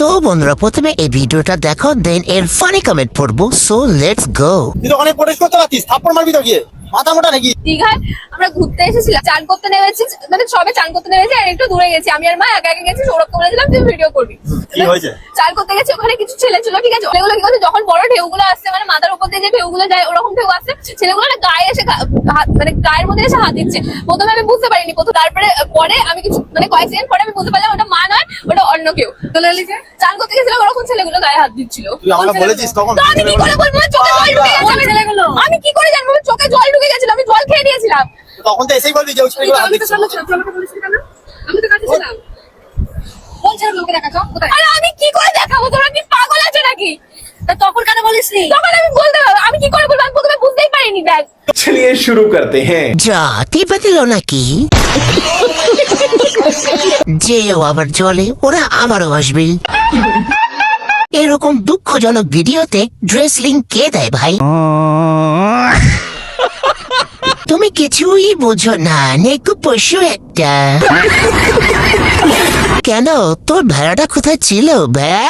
তো বন্ধুরা প্রথমে এই ভিডিওটা দেখো, দেন এর ফানি কমেন্ট পড়বো। So let's go. তুই তো অনেক প্রোটেস্ট করতে পারতিস, থাপ্পড় মারবি তো গিয়ে, মাথা মোটা নাকি? দীঘায় আমরা ঘুরতে এসেছিলাম, চান করতে নেমেছি, মানে সবে চান করতে নেমেছি আর একটু দূরে গেছি, আমি আর মা একা একা গেছি। সৌরভকে বলেছিলাম তুই ভিডিও করবি। কি হয়েছে? চান করতে গেছি, ওখানে কিছু ছেলে ছিল, ঠিক আছে, ছেলেগুলো কি করছে, যখন বড় ঢেউগুলো আসছে, মানে মাথার উপর দিয়ে যে ঢেউগুলো যায় ওরকম ঢেউ আসছে, ছেলেগুলো না গায়ে এসে মানে গায়ের মধ্যে এসে হাত দিচ্ছে। প্রথমে আমি বুঝতে পারিনি, তারপরে পরে আমি কিছু মানে কয়েক সেকেন্ড পরে আমি বুঝতে পারলাম ওটা মা নয়, ওটা অন্য কেউ। তো চান করতে গেছিলাম, ওরকম ছেলেগুলো গায়ে হাত দিচ্ছিল। তুই আমাকে বলেছিস তখন? তো আমি কি করে বলবো, চোখে জল ঢুকে গেছে ছেলেগুলো, আমি কি করে জানবো? চোখে জল ঢুকে গেছিল, আমি জল খেয়ে নিয়েছিলাম। তখন তো এসেই বলবি যে ওই ছেলেগুলো হাত দিচ্ছে। আমি তো কাছে ছিলাম। বলছিলাম লোকে দেখাচ্ছো কোথায়? আরে আমি কি করে দেখাবো? তোমরা কি পাগল আছো নাকি? তখন কেন বলিসনি? তখন আমি বলতে পারবো, আমি কি করে বলবো? আমি প্রথমে বুঝতেই পারিনি। দেখ चलिए शुरू करते हैं। জাতি বাতিল নাকি? যেও আবার জলে, ওরা আমারও আসবে। এরকম দুঃখজনক ভিডিওতে ড্রেস লিঙ্ক কে দেয় ভাই? তুমি কিছুই বুঝো না, নেকু পশু একটা। কেন তোর ভেড়াটা কোথায় ছিল ব্যা?